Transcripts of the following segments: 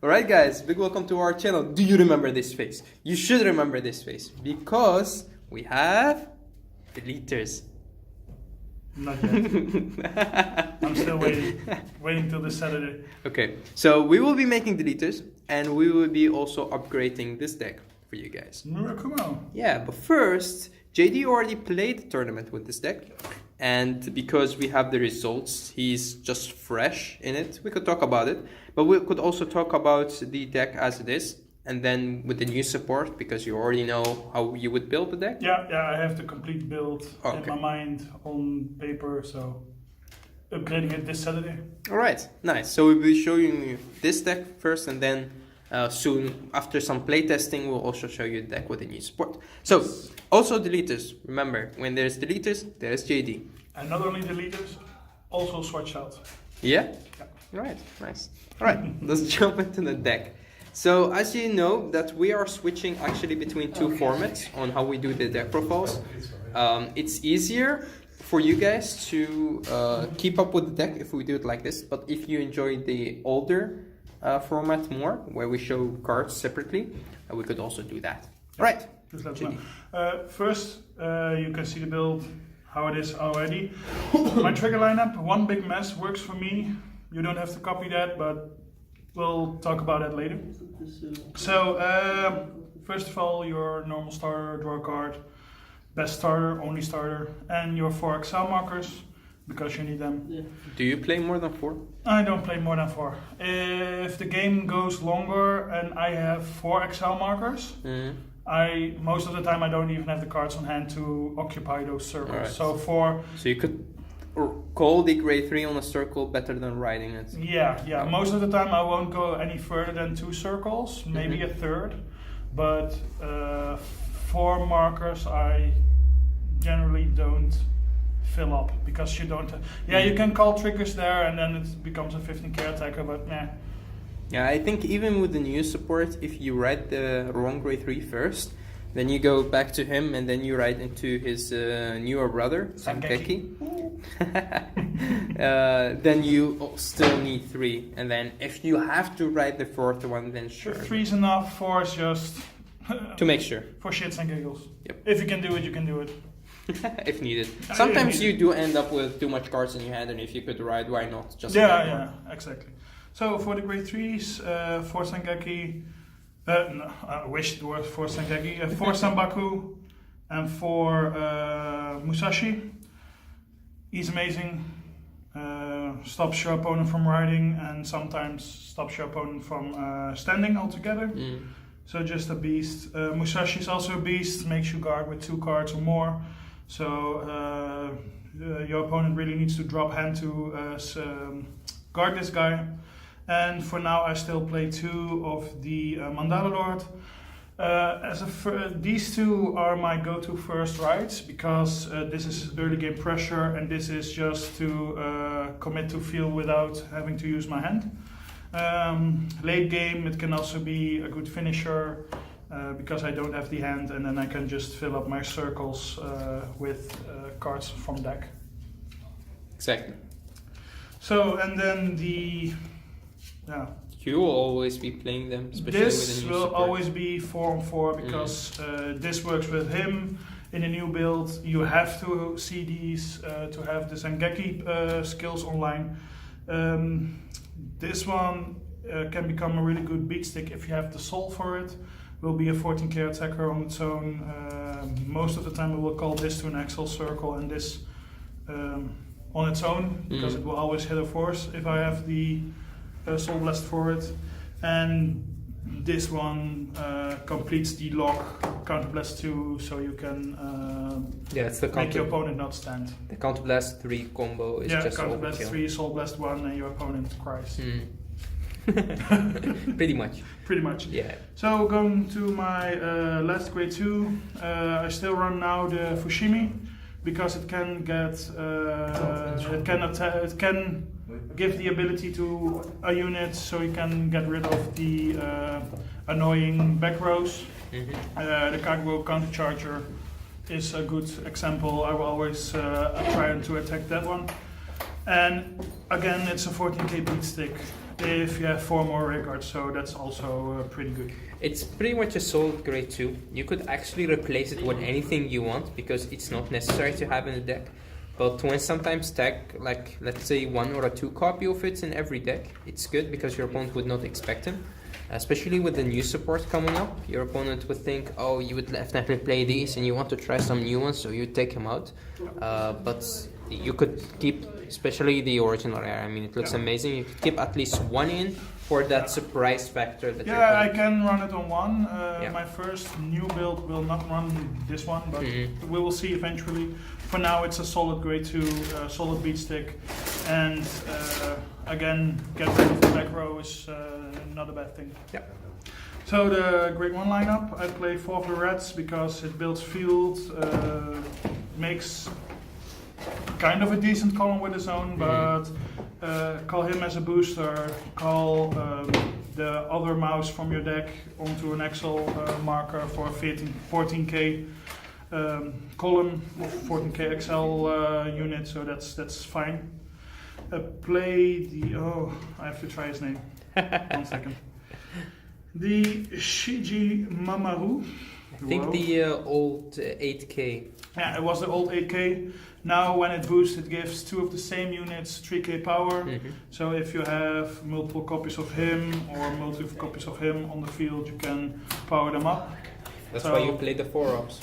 Alright guys, big welcome to our channel. Do you remember this face? You should remember this face because we have Deletors. Not yet. I'm still waiting till this Saturday. Okay, so we will be making Deletors and we will be also upgrading this deck for you guys. Murakumo. Yeah, but first, JD already played the tournament with this deck. And because we have the results, he's just fresh in it. We could talk about it, but we could also talk about the deck as it is, and then with the new support, because you already know how you would build the deck. Yeah, I have the complete build in my mind on paper, so upgrading it this Saturday. All right, nice. So we'll be showing you this deck first, and then soon, after some playtesting, we'll also show you the deck with the new support. So, also Deletors. Remember, when there's Deletors, there's JD. And not only Deletors, also swatch out. Yeah? Yeah. Right, nice. All right, let's jump into the deck. So, as you know, that we are switching actually between two formats on how we do the deck profiles. It's easier for you guys to keep up with the deck if we do it like this, but if you enjoy the older format more, where we show cards separately, we could also do that. Right. Just let me know. First, you can see the build, how it is already. My trigger lineup, one big mess, works for me. You don't have to copy that, but we'll talk about that later. So, first of all, your normal starter, draw a card, best starter, only starter, and your 4 Excel markers, because you need them. Yeah. Do you play more than 4? I don't play more than 4. If the game goes longer and I have 4 Excel markers, most of the time I don't even have the cards on hand to occupy those circles. Right. So you could call the grade 3 on a circle better than riding it. Yeah. Most of the time I won't go any further than 2 circles, maybe a third. But 4 markers I generally don't fill up, because you don't. You can call triggers there and then it becomes a 15k attacker, but nah. Yeah, I think even with the new support, if you ride the wrong grade 3 first, then you go back to him and then you ride into his newer brother, Sangeki. Then you still need 3, and then if you have to ride the 4th one, then sure. 3's enough, 4 is just to make sure. For shits and giggles. Yep. If you can do it, you can do it. If needed. Sometimes you do end up with too much cards in your hand, and if you could ride, why not? Just exactly. So for the grade 3s, 4 Sangeki, no, I wish it was 4 Sangeki, 4 Sambaku, and 4 Musashi. He's amazing. Stops your opponent from riding, and sometimes stops your opponent from standing altogether. So just a beast. Musashi is also a beast, makes you guard with 2 cards or more. So your opponent really needs to drop hand to guard this guy. And for now I still play 2 of the Mandala Lord. These 2 are my go-to first rides, because this is early game pressure and this is just to commit to field without having to use my hand. Late game it can also be a good finisher, because I don't have the hand, and then I can just fill up my circles with cards from deck. Exactly. So, and then you will always be playing them, especially with the new support. This will always be 4 on 4, because this works with him. In a new build you have to see these to have the Sangeki skills online. This one can become a really good beat stick if you have the soul for it. Will be a 14k attacker on its own. Most of the time we will call this to an Excel circle and this on its own, because it will always hit a force if I have the soul blast for it. And this one completes the lock counterblast 2, so you can it's the make your opponent not stand. The counterblast 3 combo is just counterblast 3, soul blast 1, and your opponent cries. Pretty much. Pretty much. Yeah. So going to my last grade 2, I still run now the Fushimi, because it can get it can give the ability to a unit, so you can get rid of the annoying back rows. The Kaguro countercharger is a good example. I will always try to attack that one. And again, it's a 14k beat stick. if you have 4 more records, so that's also pretty good. It's pretty much a solid grade 2. You could actually replace it with anything you want because it's not necessary to have in the deck. But when sometimes tag, like let's say 1 or 2 copy of it in every deck, it's good because your opponent would not expect him. Especially with the new support coming up, your opponent would think, oh, you would definitely play these and you want to try some new ones, so you take him out. But you could keep, especially the original rare, I mean, it looks amazing. You could keep at least 1 in for that surprise factor. That I can run it on 1. My first new build will not run this one, but we will see eventually. For now, it's a solid grade 2, solid beat stick, and again, get rid of the back row is not a bad thing. Yeah. So the grade 1 lineup, I play 4 of the reds because it builds field, makes kind of a decent column with his own, but call him as a booster, call the other mouse from your deck onto an Excel marker for 14k column, 14k Excel unit, so that's fine. Play the, I have to try his name, 1 second. The Shiji Mamaru. I think the old 8k. Yeah, it was the old 8k. Now when it boosts, it gives 2 of the same units 3k power. So if you have multiple copies of him or multiple copies of him on the field, you can power them up. That's why you play the 4-ups.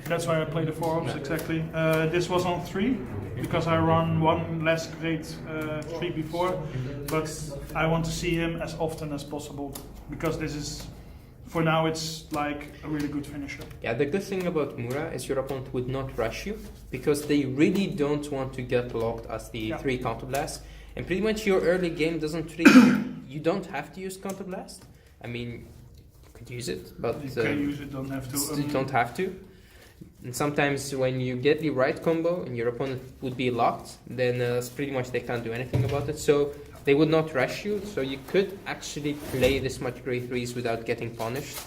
That's why I play the 4-ups, exactly. This was on 3, because I run 1 less grade 3 before, but I want to see him as often as possible, because this is, for now, it's like a really good finisher. Yeah, the good thing about Mura is your opponent would not rush you, because they really don't want to get locked as the 3 counterblast. And pretty much your early game doesn't really, you don't have to use counterblast. I mean, use it, but you can use it, don't have to. You don't have to. And sometimes when you get the right combo and your opponent would be locked, then pretty much they can't do anything about it. So they would not rush you. So you could actually play this much grade 3s without getting punished.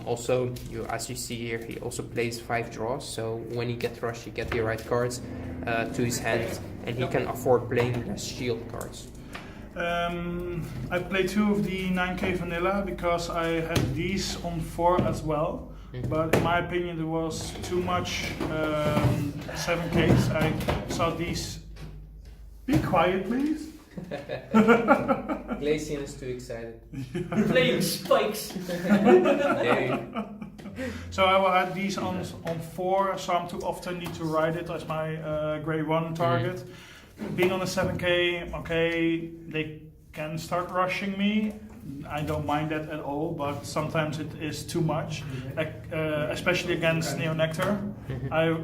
Also, as you see here, he also plays 5 draws. So when you get rushed, you get the right cards to his hand, and he can afford playing less shield cards. I play 2 of the 9k vanilla because I had these on 4 as well, but in my opinion there was too much 7ks. I saw these. Be quiet, please. Glacian is too excited. Playing spikes. So I will add these on 4, so I'm too often need to ride it as my grade 1 target. Being on a 7k, okay, they can start rushing me. I don't mind that at all, but sometimes it is too much, especially against Neo Nectar.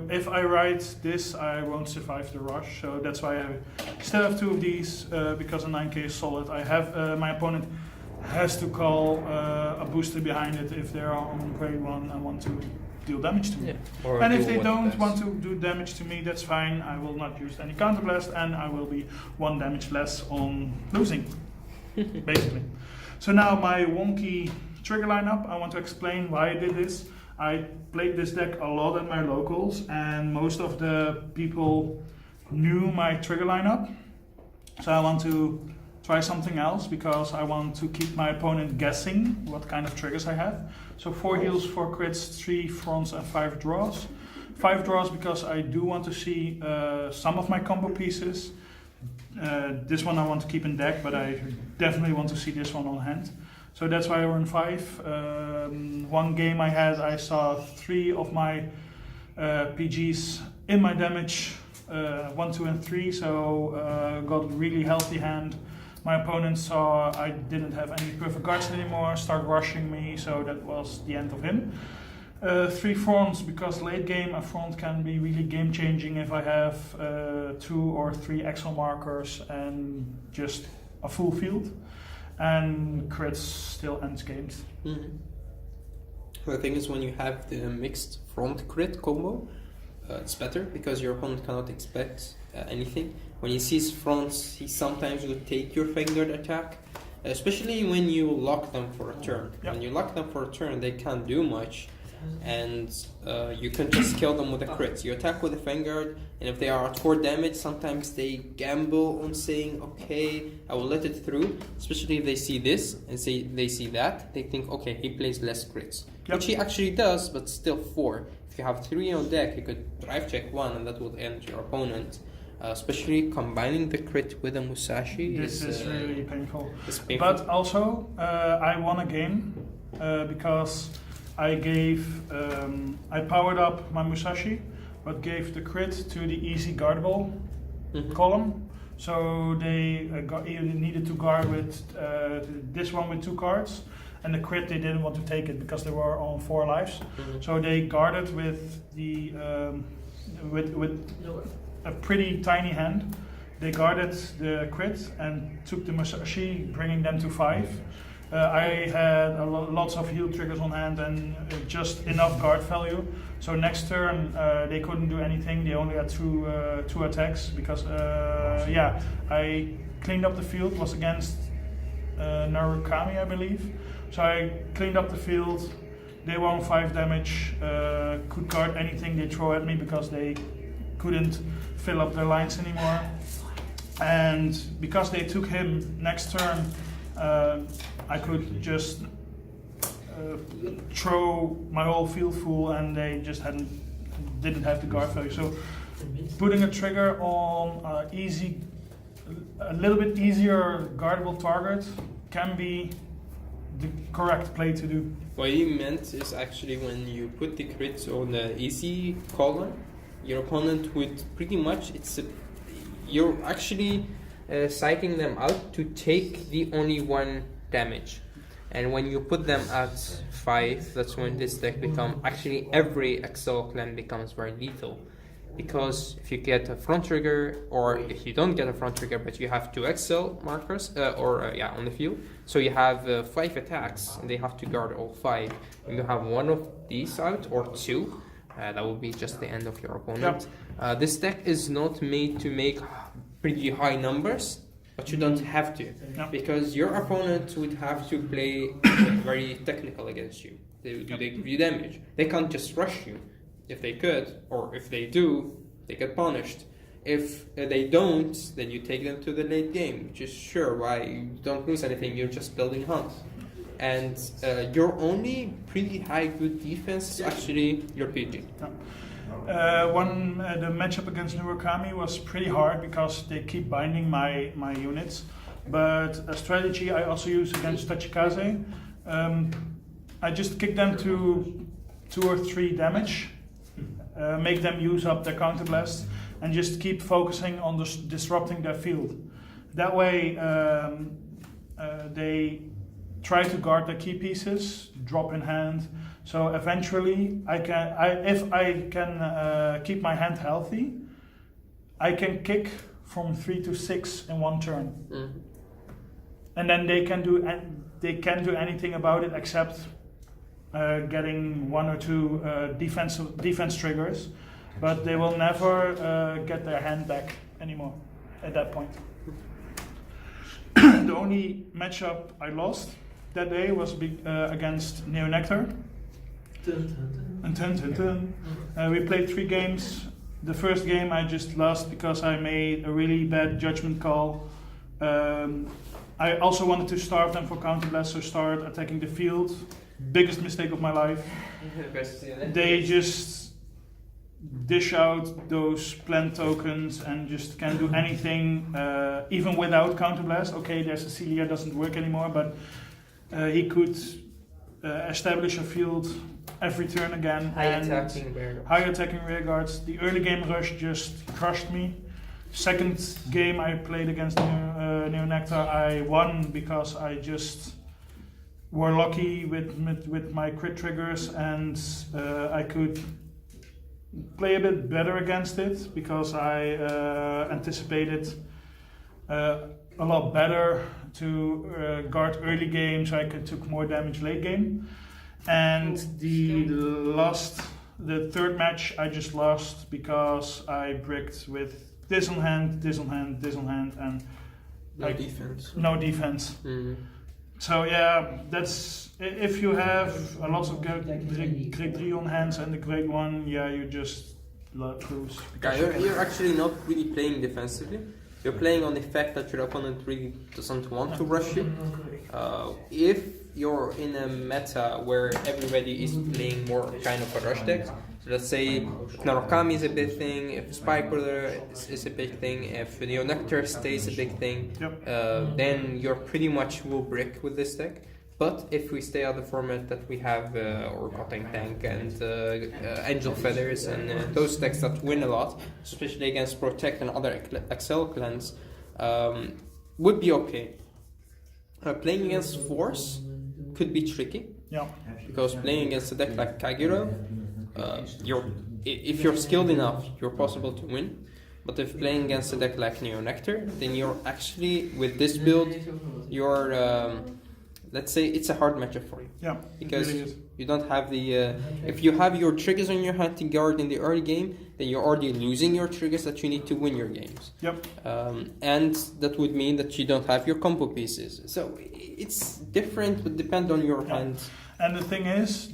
If I ride this, I won't survive the rush, so that's why I still have 2 of these, because a 9k is solid. I have my opponent has to call a booster behind it if they are on grade 1 and want to deal damage to me. Yeah. And if they don't want to do damage to me, that's fine. I will not use any counterblast, and I will be 1 damage less on losing, basically. So now my wonky trigger lineup, I want to explain why I did this. I played this deck a lot at my locals, and most of the people knew my trigger lineup. So I want to try something else because I want to keep my opponent guessing what kind of triggers I have. So 4 heals, 4 crits, 3 fronts and 5 draws. 5 draws because I do want to see some of my combo pieces. This one I want to keep in deck, but I definitely want to see this one on hand. So that's why I run 5. One game I saw 3 of my PGs in my damage, 1, 2 and 3, so got a really healthy hand. My opponent saw I didn't have any perfect guards anymore, start rushing me, so that was the end of him. 3 fronts, because late game a front can be really game changing if I have 2 or 3 Excel markers and just a full field. And crits still ends games. The thing is, when you have the mixed front crit combo, it's better because your opponent cannot expect anything. When he sees fronts, he sometimes would take your Vanguard attack, especially when you lock them for a turn. Yep. When you lock them for a turn, they can't do much. and you can just kill them with a crit. You attack with a Vanguard, and if they are at 4 damage, sometimes they gamble on saying, okay, I will let it through, especially if they see this and they see that, they think, okay, he plays less crits. Yep. Which he actually does, but still 4. If you have 3 on deck, you could drive check 1, and that would end your opponent. Especially combining the crit with a Musashi This is really painful. It's painful. But also, I won a game because I powered up my Musashi, but gave the crit to the easy guardable column. So they needed to guard with this one with 2 cards, and the crit they didn't want to take it because they were on 4 lives. So they guarded with the with a pretty tiny hand. They guarded the crit and took the Musashi, bringing them to 5. I had lots of heal triggers on hand and just enough guard value. So next turn they couldn't do anything. They only had 2 attacks because I cleaned up the field. Was against Narukami, I believe. So I cleaned up the field. They were on 5 damage. Could guard anything they throw at me because they couldn't fill up their lines anymore. And because they took him next turn, I could just throw my whole field full, and they just didn't have the guard value. So putting a trigger on a little bit easier guardable target can be the correct play to do. What he meant is actually when you put the crits on the easy column, your opponent would pretty much, you're actually psyching them out to take the only 1 damage. And when you put them at 5, that's when this deck actually every Excel clan becomes very lethal. Because if you get a front trigger, or if you don't get a front trigger but you have 2 Excel markers, on the field, so you have 5 attacks and they have to guard all 5. And you have 1 of these out, or 2, that will be just the end of your opponent. Yep. This deck is not made to make pretty high numbers, but you don't have to, because your opponent would have to play very technical against you. They give you damage. They can't just rush you. If they could, or if they do, they get punished. If they don't, then you take them to the late game, which is sure why you don't lose anything. You're just building hunt. And your only pretty high good defense is actually your PG. The matchup against Murakami was pretty hard because they keep binding my units. But a strategy I also use against Tachikaze, I just kick them to 2 or 3 damage, make them use up their counterblast, and just keep focusing on disrupting their field. That way they try to guard their key pieces, drop in hand. So eventually, if I can keep my hand healthy, I can kick from 3 to 6 in 1 turn, and then they can't do anything about it except getting 1 or 2 defense triggers, but they will never get their hand back anymore at that point. The only matchup I lost that day was against Neo Nectar. We played 3 games. The first game I just lost because I made a really bad judgment call. I also wanted to starve them for counterblast, so start attacking the field. Biggest mistake of my life. They just dish out those plant tokens and just can't do anything, even without counterblast. Okay, their Cecilia doesn't work anymore, but he could establish a field every turn again. High attacking rear guards. The early game rush just crushed me. Second game I played against Neo Nectar, I won because I just were lucky with my crit triggers, and I could play a bit better against it because I anticipated a lot better to guard early game, so I took more damage late game. And the third match I just lost because I bricked with this on hand, and no defense. No defense. So yeah, that's if you have a lot of grade 3 on hands and the grade 1, yeah, you just lose. Yeah, you're actually not really playing defensively. You're playing on the fact that your opponent really doesn't want to rush you. If you're in a meta where everybody is playing more kind of a rush deck, so let's say Narukami is a big thing, if Spike Brother is a big thing, if Neonectar stays a big thing, then you're pretty much will brick with this deck. But if we stay out the format that we have, or Cutting Tank and Angel Feathers and those decks that win a lot, especially against Protect and other Excel clans, would be okay. Playing against Force could be tricky. Yeah. Because playing against a deck like Kagero, if you're skilled enough, you're possible to win. But if playing against a deck like Neonectar, then you're actually, with this build, you're... let's say it's a hard matchup for you. Yeah, because really you don't have the. If you have your triggers on your hand to guard in the early game, then you're already losing your triggers that you need to win your games. Yep. And that would mean that you don't have your combo pieces. So it's different, but depend on your hand. And the thing is,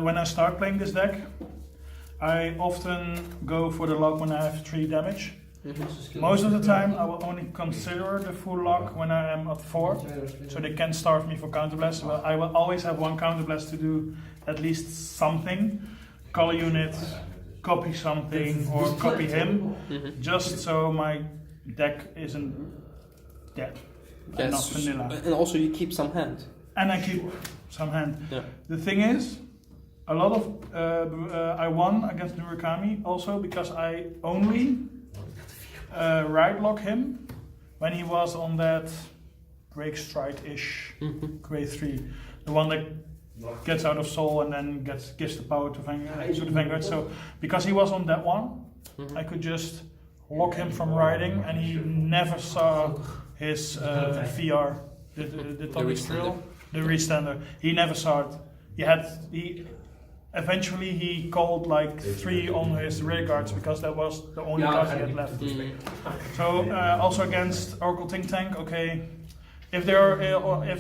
when I start playing this deck, I often go for the lock when I have 3 damage. Mm-hmm. Most of the time, I will only consider the full lock when I am at 4, so they can starve me for counterblast. Well, I will always have 1 counterblast to do at least something, color unit, copy something, or copy him, just so my deck isn't dead, and not vanilla. And also you keep some hand. And I keep some hand. Yeah. The thing is, a lot of I won against Murakami also because I only right lock him when he was on that break stride-ish grade 3, the one that gets out of soul and then gives the power to the Vanguard. So because he was on that one, I could just lock him from riding, and he never saw his VR, the Tommy Thrill, the restander. He never saw it. Eventually he called like 3 on his rear guards because that was the only card he had left. So also against Oracle Think Tank, okay, if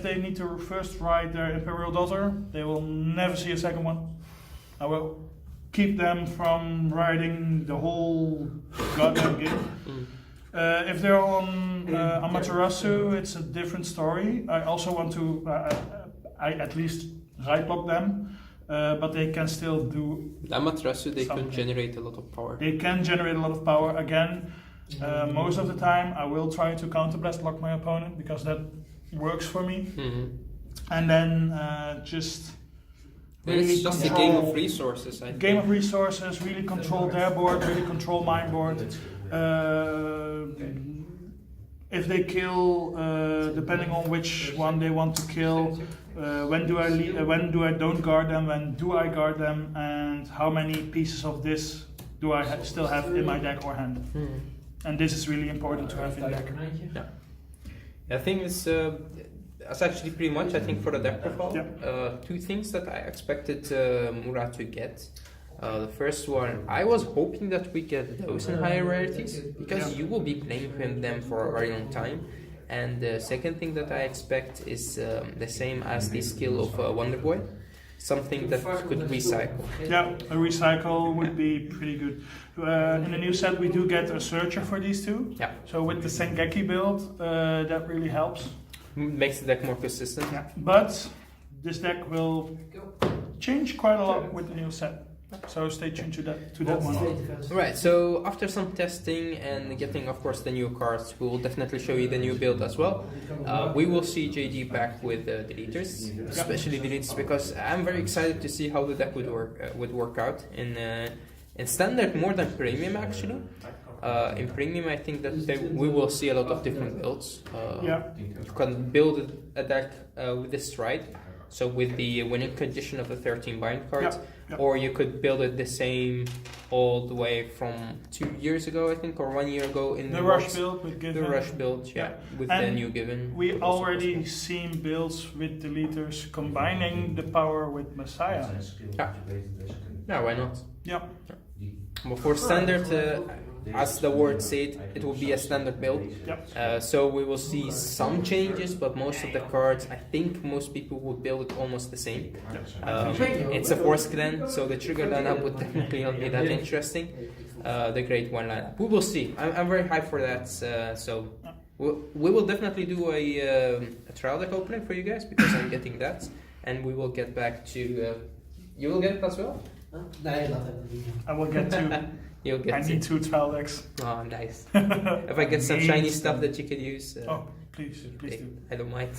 they need to first ride their Imperial Daughter, they will never see a second one. I will keep them from riding the whole goddamn game. If they're on Amaterasu, it's a different story. I also want to, I at least right block them. But they can still do Amaterasu, they something. can generate a lot of power. They can generate a lot of power. Again, most of the time I will try to counterblast lock my opponent because that works for me. And then just really it's just a game of resources, I think. Game of resources, really control their board, really control my board. If they kill, depending on which one they want to kill, when do I don't guard them, when do I guard them, and how many pieces of this do I still have in my deck or hand. And this is really important to have in deck. Yeah. I think that's actually pretty much, I think, for the deck profile. Yeah. 2 things that I expected Mura to get. The first one, I was hoping that we get those in higher rarities, because you will be playing with them for a very long time. And the second thing that I expect is the same as the skill of Wonder Boy, something that could recycle. Yeah, a recycle would be pretty good. In the new set we do get a searcher for these 2. Yeah. So with the Sengeki build, that really helps. Makes the deck more consistent. Yeah. But this deck will change quite a lot with the new set. So stay tuned to that one. Right, so after some testing and getting, of course, the new cards, we will definitely show you the new build as well. We will see JD back with Deletors, especially Deletors, because I'm very excited to see how the deck would work out in Standard more than Premium, actually. In Premium, I think that we will see a lot of different builds. You can build a deck with the Stride, so with the winning condition of the 13 bind cards. Or you could build it the same all the way from 2 years ago, I think, or 1 year ago in the rush build with Given. The rush build, with and the new Given. We already seen builds with Deletors combining the power with Messiah. Yeah, why not? Yeah. But for Standard, as the word said, it will be a standard build. Yep. So we will see some changes, but most of the cards, I think most people will build it almost the same. It's a Force clan, so the trigger lineup would definitely not be that interesting. The Great One lineup, we will see. I'm very hyped for that. So we will definitely do a trial deck opening for you guys because I'm getting that, and we will get back to. You will get it as well. I will get to. You'll get I need 2 trial decks. Oh, nice. If I get some shiny stuff that you could use. Oh, please do. I don't mind.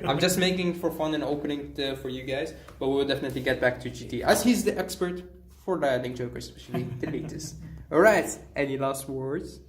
I'm just making for fun and opening for you guys, but we'll definitely get back to GT as he's the expert for the Link Jokers, especially Deletors. Alright, any last words?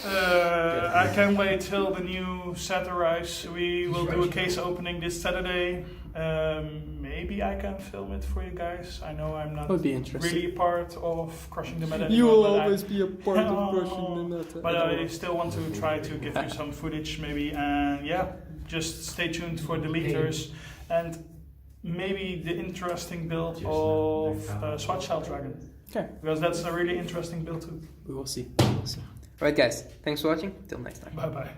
I can't wait till the new set arrives. We will do a case opening this Saturday. Maybe I can film it for you guys. I know I'm not really part of Crushing the Meta anymore. You will always be a part of Crushing the Meta. But I still want to try to give you some footage maybe. And yeah, just stay tuned for Deletors. And maybe the interesting build of Swat Shell Dragon. Okay. Because that's a really interesting build too. We will see. Alright guys, thanks for watching. Till next time. Bye bye.